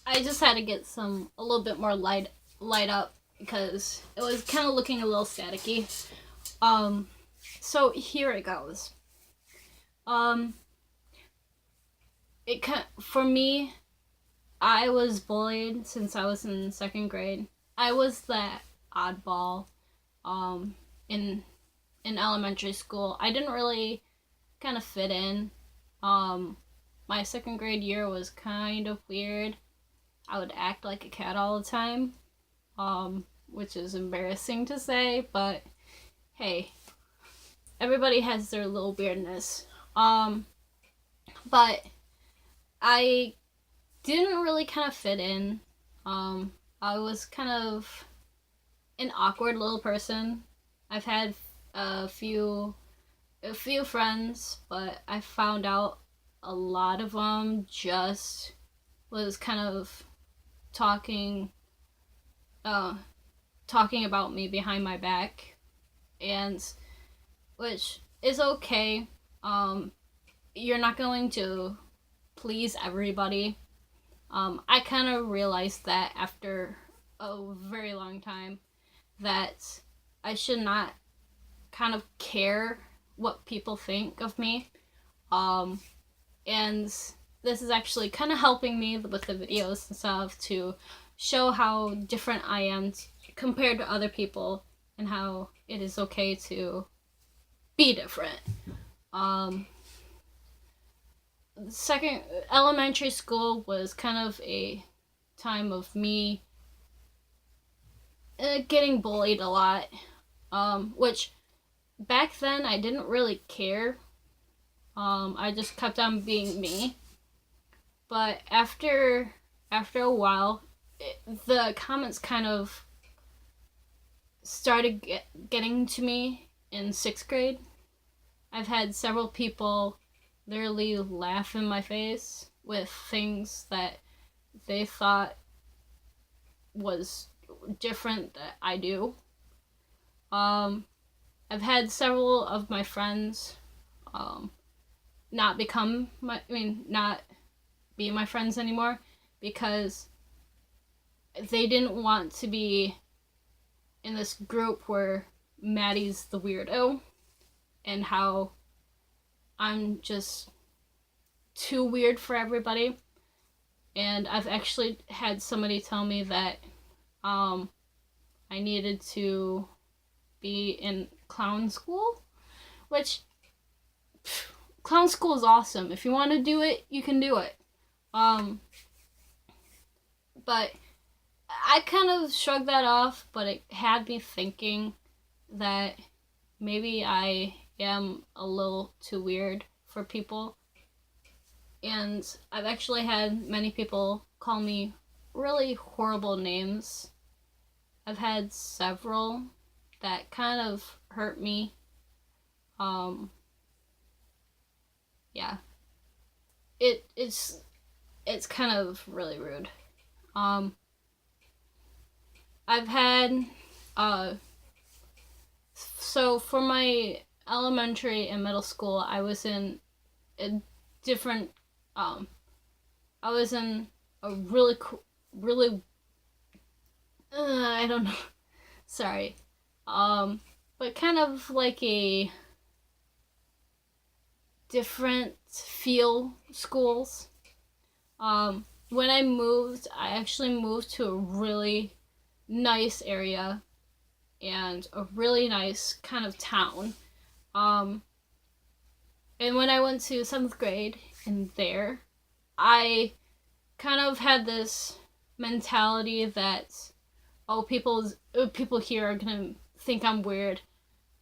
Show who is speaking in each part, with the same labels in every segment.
Speaker 1: I just had to get a little bit more light up because it was kind of looking a little staticky. Um, so here it goes. Um, for me, I was bullied since I was in second grade. I was that oddball. Um, in elementary school, I didn't really kind of fit in. Um, my second grade year was kind of weird. I would act like a cat all the time, which is embarrassing to say, but hey, everybody has their little weirdness. Um, but I didn't really kind of fit in. Um, I was kind of an awkward little person. I've had a few friends, but I found out a lot of them just was kind of talking uh talking about me behind my back, and which is okay. Um you're not going to please everybody. I kind of realized that after a very long time that I should not kind of care what people think of me. Um, and this is actually kind of helping me with the videos and stuff to show how different I am compared to other people and how it is okay to be different. Um, second elementary school was kind of a time of me getting bullied a lot, which back then I didn't really care. I just kept on being me. But after a while, the comments kind of started getting to me in sixth grade. I've had several people literally laugh in my face with things that they thought was different that I do. Um, I've had several of my friends not become not be my friends anymore because they didn't want to be in this group where Maddie's the weirdo and how I'm just too weird for everybody. And I've actually had somebody tell me that I needed to be in clown school, which clown school is awesome. If you want to do it, you can do it. But I kind of shrugged that off, but it had me thinking that maybe I am a little too weird for people. And I've actually had many people call me really horrible names. I've had several that kind of hurt me. Yeah. It's kind of really rude. Um I've had uh so for my elementary and middle school, I was in a different um I was in a really really I don't know. Sorry. But kind of like a different feel schools. When I moved, I actually moved to a really nice area and a really nice kind of town. Um, and when I went to seventh grade in there, I kind of had this mentality that people here are gonna think I'm weird,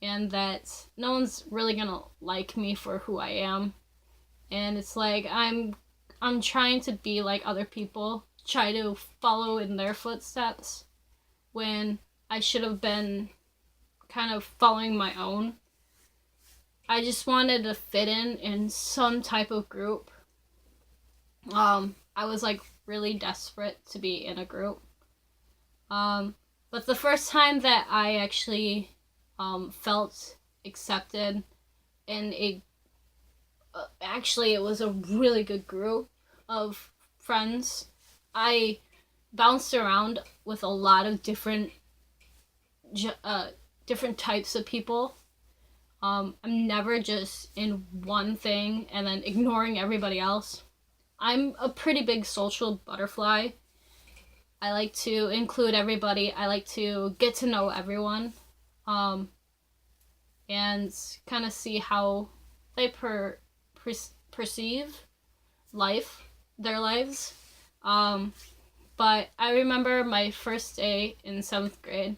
Speaker 1: and that no one's really gonna like me for who I am. And it's like I'm trying to be like other people, try to follow in their footsteps when I should have been kind of following my own. I just wanted to fit in some type of group. I was like really desperate to be in a group. But the first time that I actually felt accepted in a actually it was a really good group of friends. I bounced around with a lot of different types of people. I'm never just in one thing and then ignoring everybody else. I'm a pretty big social butterfly. I like to include everybody. I like to get to know everyone, um, and kind of see how they perceive life, their lives. Um, but I remember my first day in 7th grade,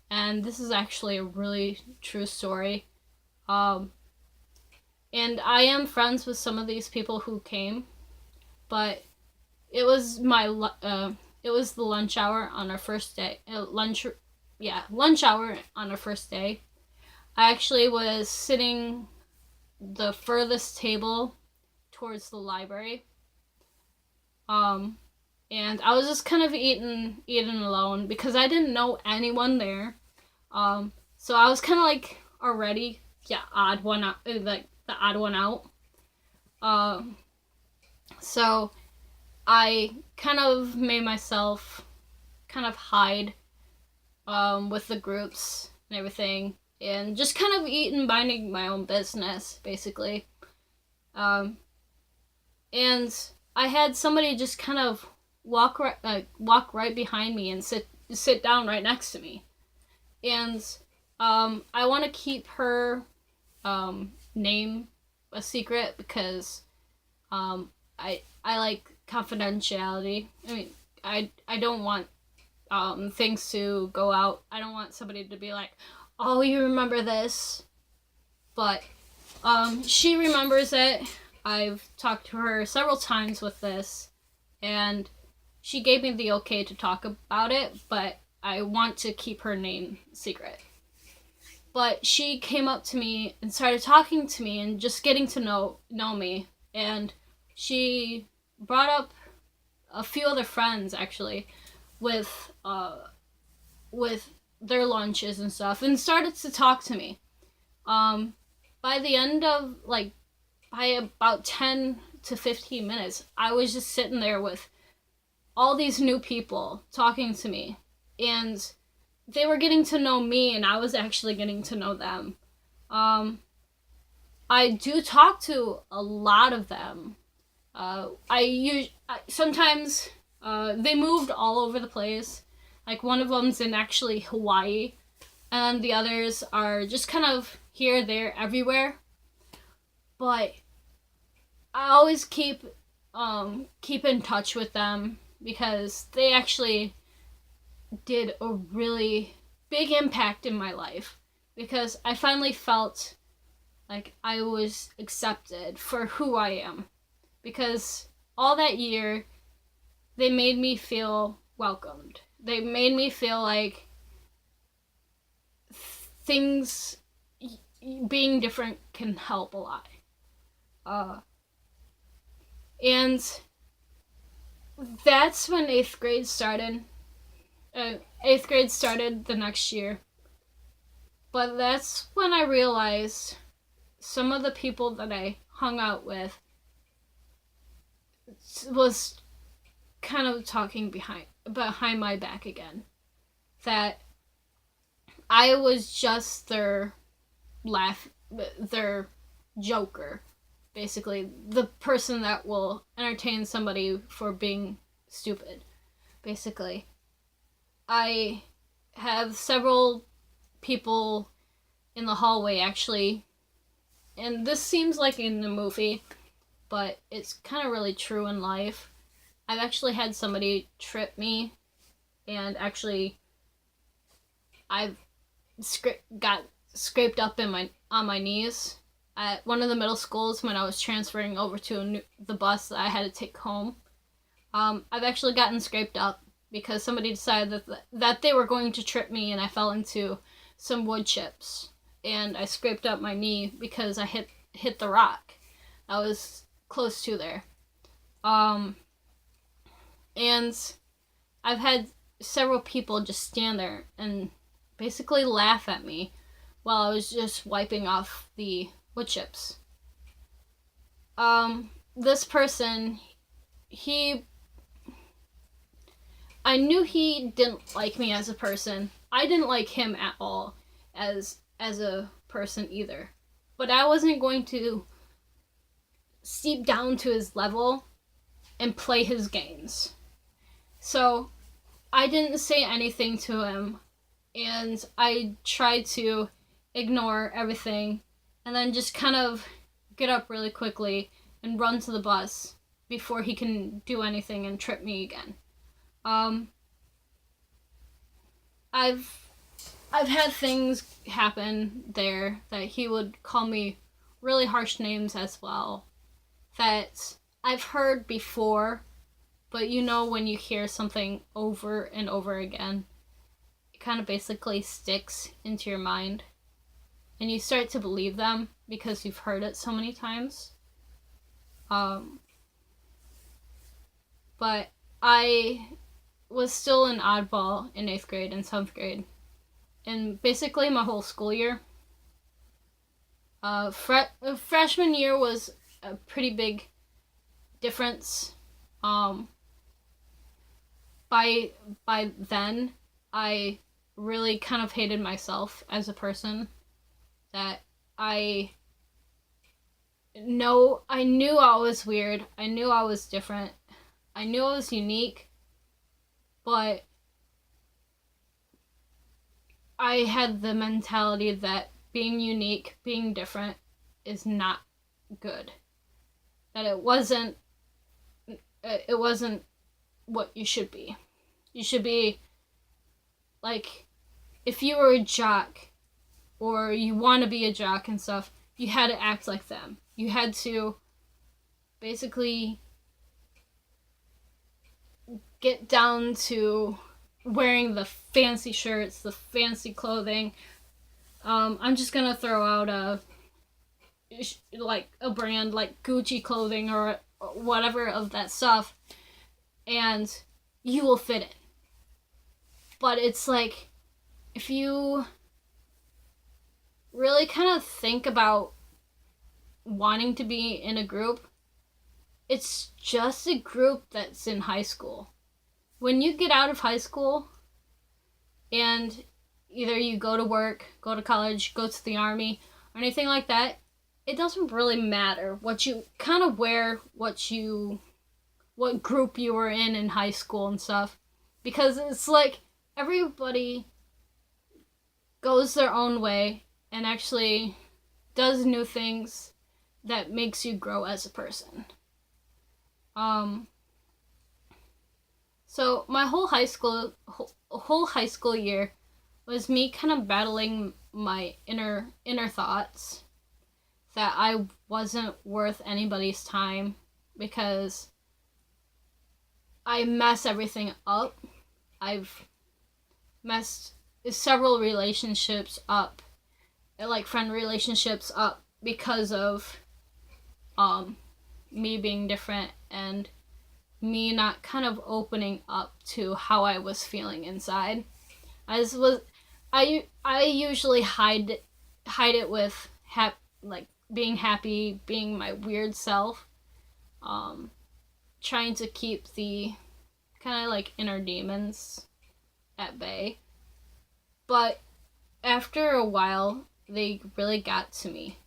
Speaker 1: and this is actually a really true story. Um, and I am friends with some of these people who came, but it was it was the lunch hour on our first day. Lunch hour on our first day. I actually was sitting the furthest table towards the library. Um, and I was just kind of eating alone because I didn't know anyone there. So I was kind of like already odd one out, like the odd one out. Um, so I kind of made myself kind of hide with the groups and everything, and just kind of eat and minding my own business, basically. Um, and I had somebody just kind of walk right behind me and sit down right next to me, and I want to keep her name a secret because I like confidentiality. I mean, I don't want things to go out. I don't want somebody to be like, "Oh, you remember this?" But she remembers it. I've talked to her several times with this, and she gave me the okay to talk about it, but I want to keep her name secret. But she came up to me and started talking to me and just getting to know me, and she brought up a few other friends actually with with their lunches and stuff, and started to talk to me. By the end of by about 10 to 15 minutes, I was just sitting there with all these new people talking to me, and they were getting to know me, and I was actually getting to know them. I do talk to a lot of them. Sometimes they moved all over the place. Like one of them's in actually Hawaii, and the others are just kind of here, there, everywhere. But I always keep in touch with them because they actually did a really big impact in my life, because I finally felt like I was accepted for who I am, because all that year they made me feel welcomed. They made me feel like things being different can help a lot. And that's when 8th grade started. 8th grade started the next year. But that's when I realized some of the people that I hung out with was kind of talking behind my back again. That I was just their joker, basically the person that will entertain somebody for being stupid. Basically, I have several people in the hallway actually, and this seems like in the movie, but it's kind of really true in life. I've actually had somebody trip me, and actually I've got scraped up on my knees at one of the middle schools when I was transferring over to the bus that I had to take home. I've actually gotten scraped up because somebody decided that they were going to trip me, and I fell into some wood chips, and I scraped up my knee because I hit the rock. I was close to there. And I've had several people just stand there and basically laugh at me while I was just wiping off the wood chips. This person, he I knew he didn't like me as a person. I didn't like him at all as a person either. But I wasn't going to steep down to his level and play his games. So I didn't say anything to him, and I tried to ignore everything and then just kind of get up really quickly and run to the bus before he can do anything and trip me again. I've had things happen there that he would call me really harsh names as well that I've heard before, but you know when you hear something over and over again, it kind of basically sticks into your mind and you start to believe them because you've heard it so many times. But I was still an oddball in 8th grade and 7th grade. And basically my whole school year. Freshman year was a pretty big difference. By then, I really kind of hated myself as a person. That I knew I was weird. I knew I was different. I knew I was unique. But I had the mentality that being unique, being different, is not good. That it wasn't what you should be. You should be, like, if you were a jock, or you want to be a jock and stuff, you had to act like them. You had to basically get down to wearing the fancy shirts, the fancy clothing. I'm just gonna throw out a brand like Gucci clothing or whatever of that stuff, and you will fit in. But it's like, if you really kind of think about wanting to be in a group, it's just a group that's in high school. When you get out of high school and either you go to work, go to college, go to the army, or anything like that, it doesn't really matter what you kind of wear, what group you were in high school and stuff. Because it's like everybody goes their own way and actually does new things that makes you grow as a person. So my whole high school year was me kind of battling my inner thoughts that I wasn't worth anybody's time because I mess everything up. I've messed several relationships up, like friend relationships up, because of me being different and me not kind of opening up to how I was feeling inside. I usually hide it with being happy, being my weird self, trying to keep the kind of like inner demons at bay. But after a while, they really got to me,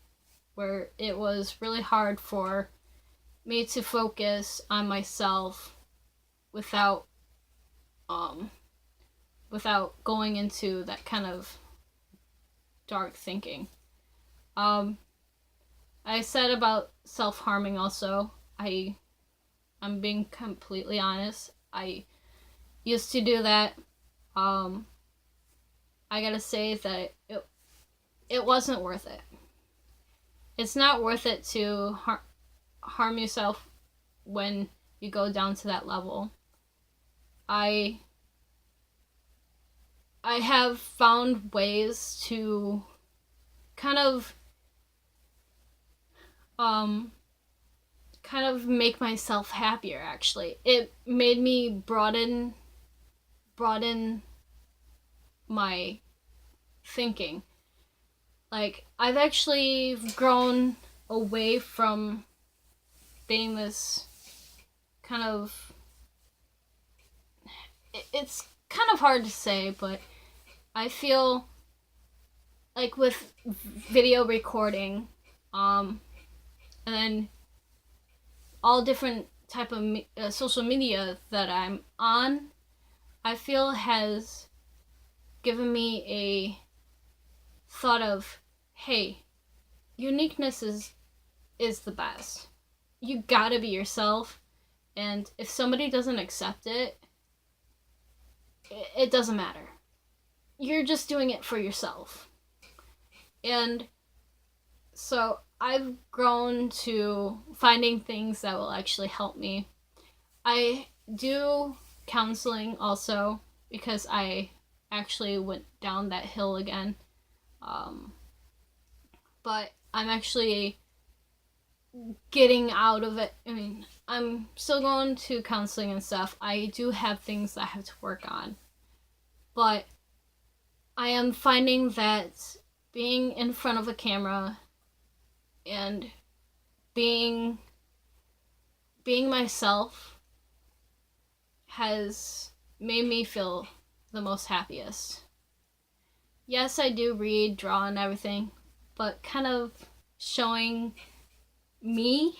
Speaker 1: where it was really hard for me to focus on myself without going into that kind of dark thinking. I said about self-harming also. I'm being completely honest. I used to do that. I gotta say that it wasn't worth it. It's not worth it to harm yourself when you go down to that level. I have found ways to kind of make myself happier, actually. It made me broaden my thinking. Like, I've actually grown away from being this kind of it's kind of hard to say, but I feel like with video recording, and then all different type of social media that I'm on, I feel has given me a thought of, hey, uniqueness is the best. You gotta be yourself, and if somebody doesn't accept it, it doesn't matter. You're just doing it for yourself. And so I've grown to finding things that will actually help me. I do counseling also because I actually went down that hill again. But I'm actually getting out of it. I mean, I'm still going to counseling and stuff. I do have things that I have to work on. But I am finding that being in front of a camera and being myself has made me feel the most happiest. Yes, I do read, draw, and everything, but kind of showing me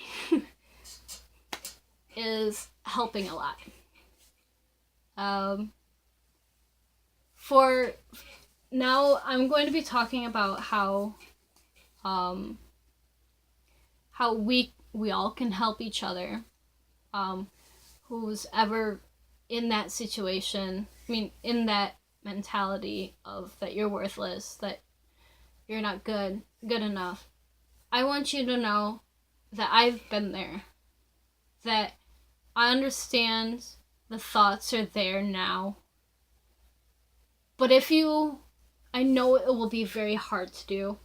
Speaker 1: is helping a lot. For now, I'm going to be talking about how we all can help each other. Who's ever in that situation, I mean, in that mentality of that you're worthless, that you're not good enough. I want you to know that I've been there. That I understand the thoughts are there now. But I know it will be very hard to do.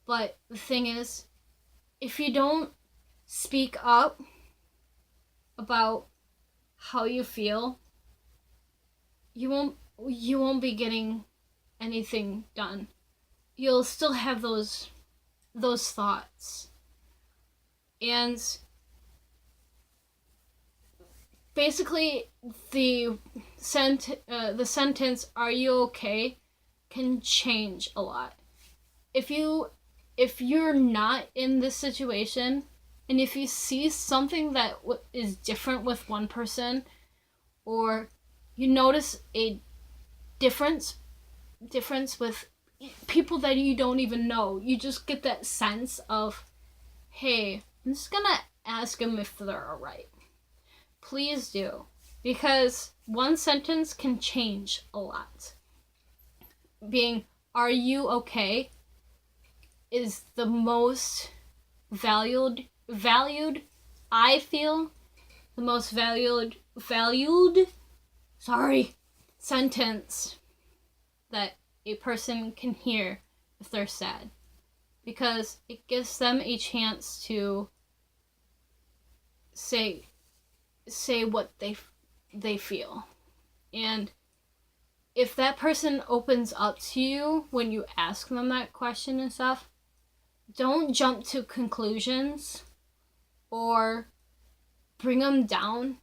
Speaker 1: But the thing is, if you don't speak up about how you feel, you won't be getting anything done. You'll still have those thoughts. And basically the sentence "Are you okay?" can change a lot. If you're not in this situation, and if you see something that is different with one person, or you notice a difference with people that you don't even know, you just get that sense of, hey, I'm just gonna ask them if they're alright. Please do. Because one sentence can change a lot. Being, "Are you okay?" is the most valued, I feel, the most valued sentence that a person can hear if they're sad. Because it gives them a chance to say what they feel. And if that person opens up to you when you ask them that question and stuff, don't jump to conclusions or bring them down.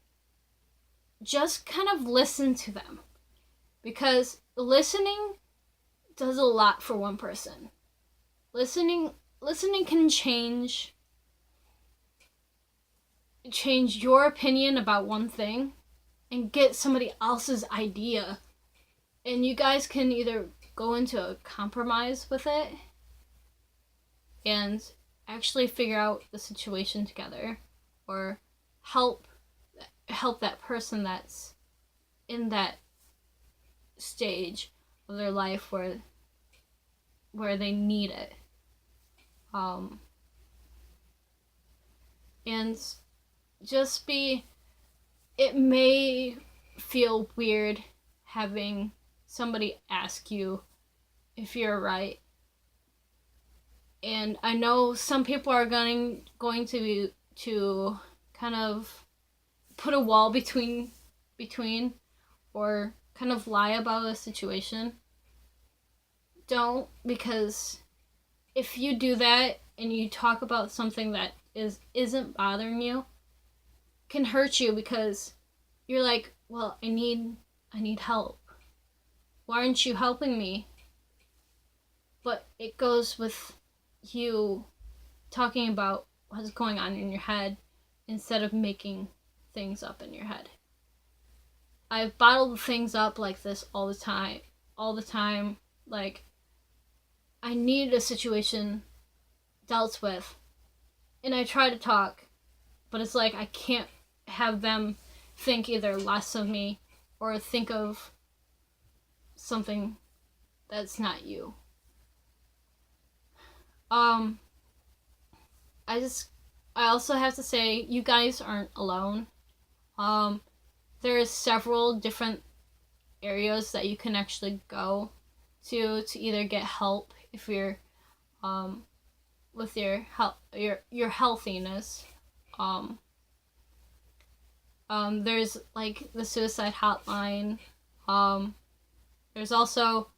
Speaker 1: Just kind of listen to them. Because listening does a lot for one person. Listening can change your opinion about one thing and get somebody else's idea. And you guys can either go into a compromise with it and actually figure out the situation together, or help that person that's in that stage of their life where they need it. And just it may feel weird having somebody ask you if you're right. And I know some people are going to kind of put a wall between or kind of lie about a situation. Don't, because if you do that and you talk about something that isn't bothering you, can hurt you, because you're like, well, I need help. Why aren't you helping me? But it goes with you talking about what's going on in your head instead of making things up in your head. I've bottled things up like this all the time. Like, I need a situation dealt with, and I try to talk, but it's like I can't have them think either less of me or think of something that's not you. I also have to say, you guys aren't alone. There are several different areas that you can actually go to either get help if you're with your healthiness. There's like the suicide hotline. There's also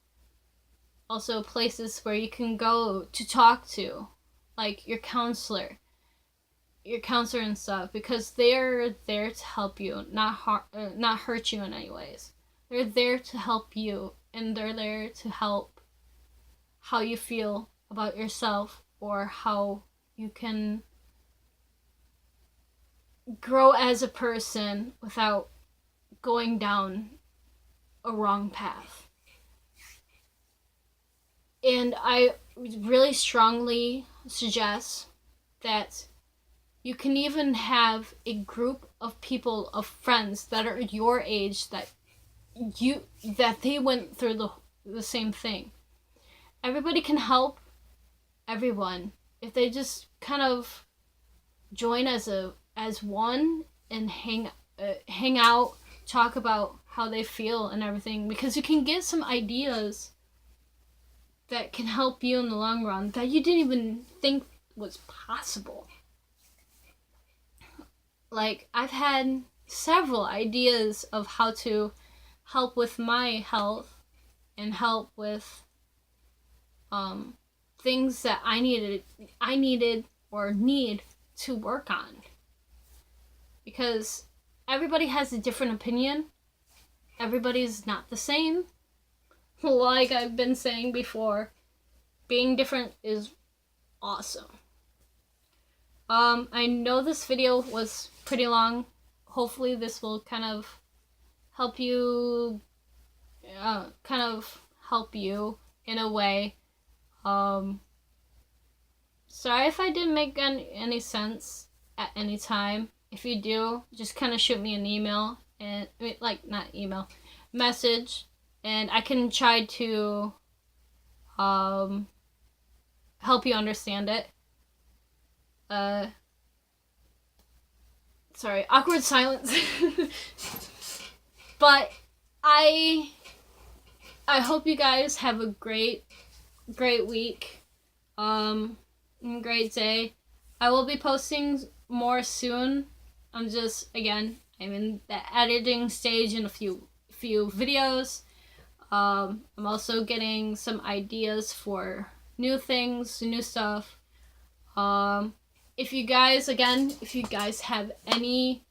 Speaker 1: places where you can go to talk to, like your counselor and stuff, because they're there to help you, not hurt you in any ways. They're there to help you, and they're there to help how you feel about yourself, or how you can grow as a person without going down a wrong path. And I really strongly suggest that you can even have a group of people, of friends that are your age, that they went through the same thing. Everybody can help everyone if they just kind of join as one and hang out, talk about how they feel and everything, because you can get some ideas that can help you in the long run that you didn't even think was possible. Like, I've had several ideas of how to help with my health and help with things that I needed or need to work on. Because everybody has a different opinion. Everybody's not the same. Like I've been saying before, being different is awesome. I know this video was pretty long. Hopefully this will kind of help you in a way. Sorry if I didn't make any sense at any time. If you do, just kind of shoot me an email, and message, and I can try to help you understand it. Sorry, awkward silence. But I hope you guys have a great week, great day. I will be posting more soon. I'm in the editing stage in a few videos. I'm also getting some ideas for new things, new stuff. If you guys have any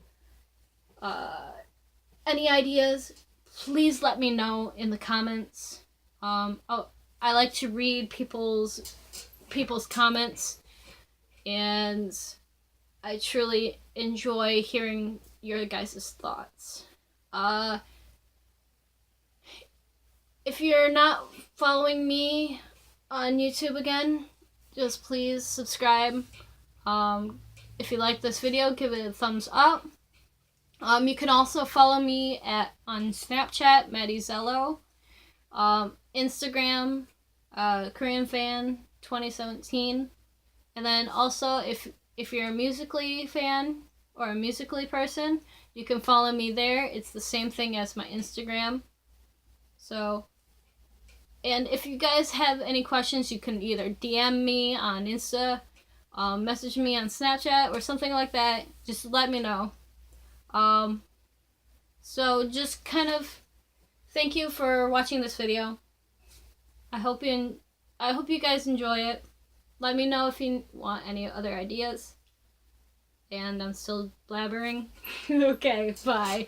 Speaker 1: ideas, please let me know in the comments. I like to read people's comments, and I truly enjoy hearing your guys' thoughts. If you're not following me on YouTube again, just please subscribe. If you like this video, give it a thumbs up. You can also follow me on Snapchat, Maddiezello, Instagram, Korean Fan 2017, and then also if you're a Musically fan or a Musically person, you can follow me there. It's the same thing as my Instagram. So, and if you guys have any questions, you can either DM me on Insta, message me on Snapchat or something like that. Just let me know. So just kind of thank you for watching this video. I hope you guys enjoy it. Let me know if you want any other ideas. And I'm still blabbering. Okay, bye.